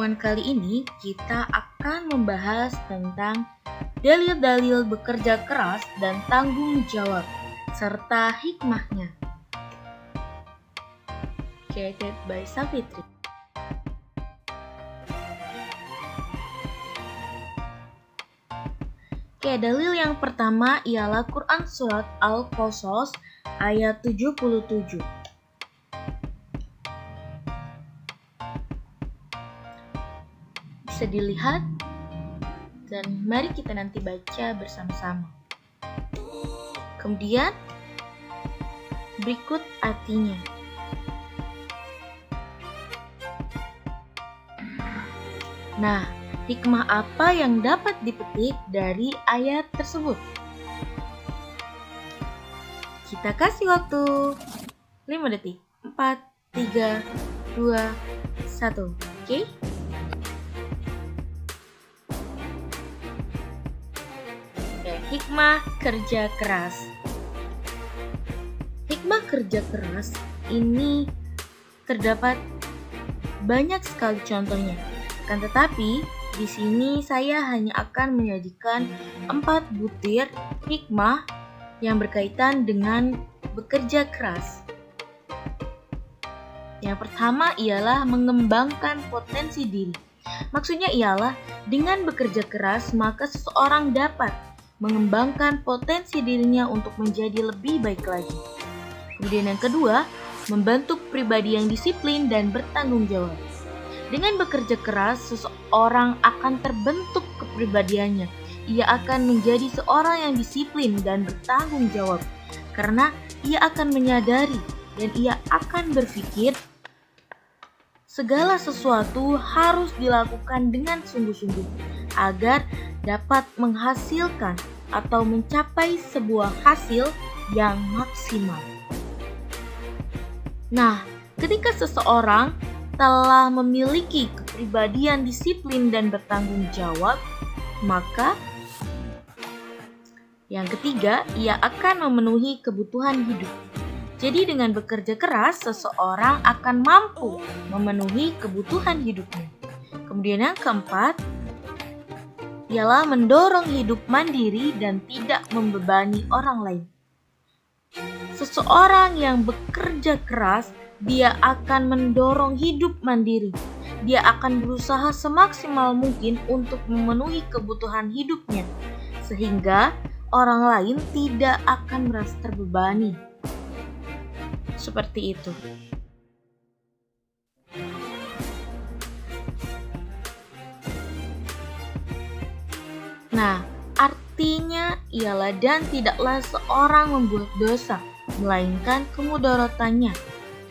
pertemuan kali ini kita akan membahas tentang dalil-dalil bekerja keras dan tanggung jawab serta hikmahnya. Created by Savitri. Dalil yang pertama ialah Quran Surat Al-Qasas ayat 77. Bisa dilihat dan mari kita nanti baca bersama-sama. Kemudian berikut artinya. Nah, hikmah apa yang dapat dipetik dari ayat tersebut? Kita kasih waktu 5 detik. 4, 3, 2, 1. Oke? Hikmah kerja keras. Hikmah kerja keras ini terdapat banyak sekali contohnya. Akan tetapi, di sini saya hanya akan menyajikan 4 butir hikmah yang berkaitan dengan bekerja keras. Yang pertama ialah mengembangkan potensi diri. Maksudnya ialah dengan bekerja keras maka seseorang dapat mengembangkan potensi dirinya untuk menjadi lebih baik lagi. Kemudian yang kedua, membentuk pribadi yang disiplin dan bertanggung jawab. Dengan bekerja keras, seseorang akan terbentuk kepribadiannya. Ia akan menjadi seorang yang disiplin dan bertanggung jawab, karena ia akan menyadari dan ia akan berpikir segala sesuatu harus dilakukan dengan sungguh-sungguh agar dapat menghasilkan atau mencapai sebuah hasil yang maksimal. Nah, ketika seseorang telah memiliki kepribadian disiplin dan bertanggung jawab, maka yang ketiga, ia akan memenuhi kebutuhan hidup. Jadi dengan bekerja keras, seseorang akan mampu memenuhi kebutuhan hidupnya. Kemudian yang keempat, ialah mendorong hidup mandiri dan tidak membebani orang lain. Seseorang yang bekerja keras, dia akan mendorong hidup mandiri. Dia akan berusaha semaksimal mungkin untuk memenuhi kebutuhan hidupnya, sehingga orang lain tidak akan merasa terbebani. Seperti itu. Nah, artinya ialah dan tidaklah seorang membuat dosa, melainkan kemudaratannya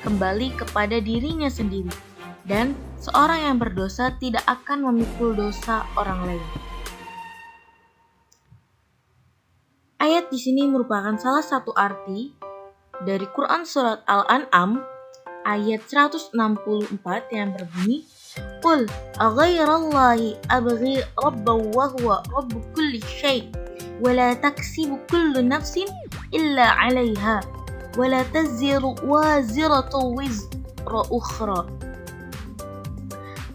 kembali kepada dirinya sendiri. Dan seorang yang berdosa tidak akan memikul dosa orang lain. Ayat di sini merupakan salah satu arti dari Quran Surat Al-An'am ayat 164 yang berbunyi, Qul aghairallahi abghi rabban wa huwa rabbu kulli syai' wa la taksibu kullu nafsin illa 'alaiha wa la taziru waziratu wizra ukhra.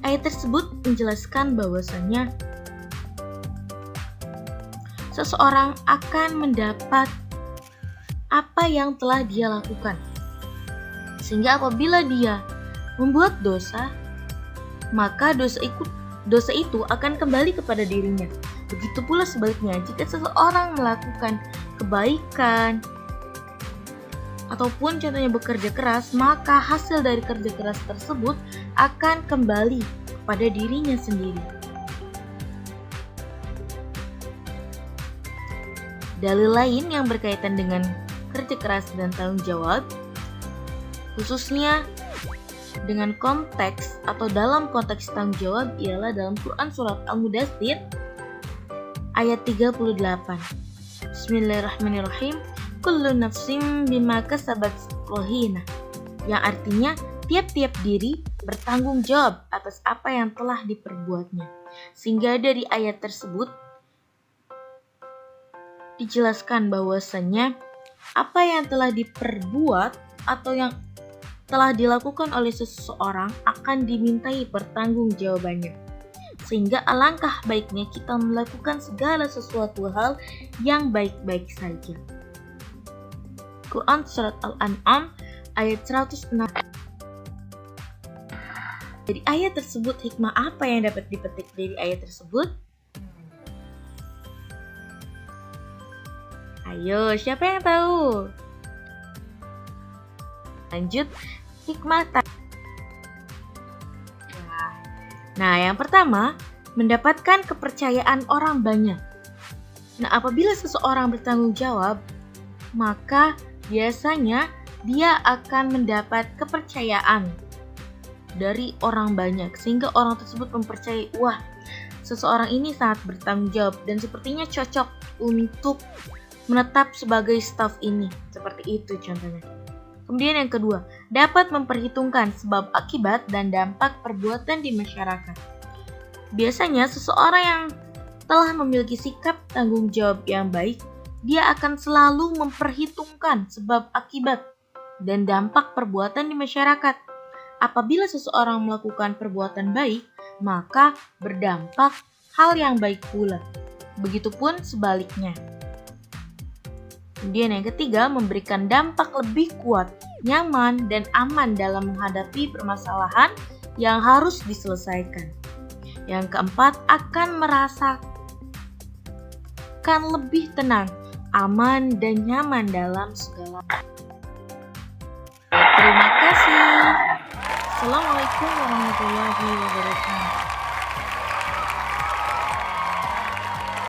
Ayat tersebut menjelaskan bahwasanya seseorang akan mendapat apa yang telah dia lakukan. Sehingga apabila dia membuat dosa, maka dosa itu akan kembali kepada dirinya. Begitu pula sebaliknya, jika seseorang melakukan kebaikan ataupun contohnya bekerja keras, maka hasil dari kerja keras tersebut akan kembali kepada dirinya sendiri. Dalil lain yang berkaitan dengan kerja keras dan tanggung jawab, khususnya dengan konteks atau dalam konteks tanggung jawab, ialah dalam Quran Surat Al-Mudaththir ayat 38. Bismillahirrahmanirrahim. Kullu nafsin bima kasabat rahina. Yang artinya tiap-tiap diri bertanggung jawab atas apa yang telah diperbuatnya. Sehingga dari ayat tersebut dijelaskan bahwasannya apa yang telah diperbuat atau yang telah dilakukan oleh seseorang akan dimintai pertanggungjawabannya. Sehingga alangkah baiknya kita melakukan segala sesuatu hal yang baik-baik saja. Quran Surat Al-An'am ayat 106. Dari ayat tersebut, hikmah apa yang dapat dipetik dari ayat tersebut? Ayo, siapa yang tahu? Lanjut, hikmah Nah, yang pertama, mendapatkan kepercayaan orang banyak. Nah, apabila seseorang bertanggung jawab, maka biasanya dia akan mendapat kepercayaan dari orang banyak, sehingga orang tersebut mempercayai, wah, seseorang ini sangat bertanggung jawab dan sepertinya cocok untuk menetap sebagai staf ini. Seperti itu contohnya. Kemudian yang kedua, dapat memperhitungkan sebab akibat dan dampak perbuatan di masyarakat. Biasanya seseorang yang telah memiliki sikap tanggung jawab yang baik, dia akan selalu memperhitungkan sebab akibat dan dampak perbuatan di masyarakat. Apabila seseorang melakukan perbuatan baik, maka berdampak hal yang baik pula. Begitupun sebaliknya. Kemudian yang ketiga, memberikan dampak lebih kuat, nyaman, dan aman dalam menghadapi permasalahan yang harus diselesaikan. Yang keempat, akan merasakan lebih tenang, aman, dan nyaman dalam segala. Terima kasih. Assalamualaikum warahmatullahi wabarakatuh.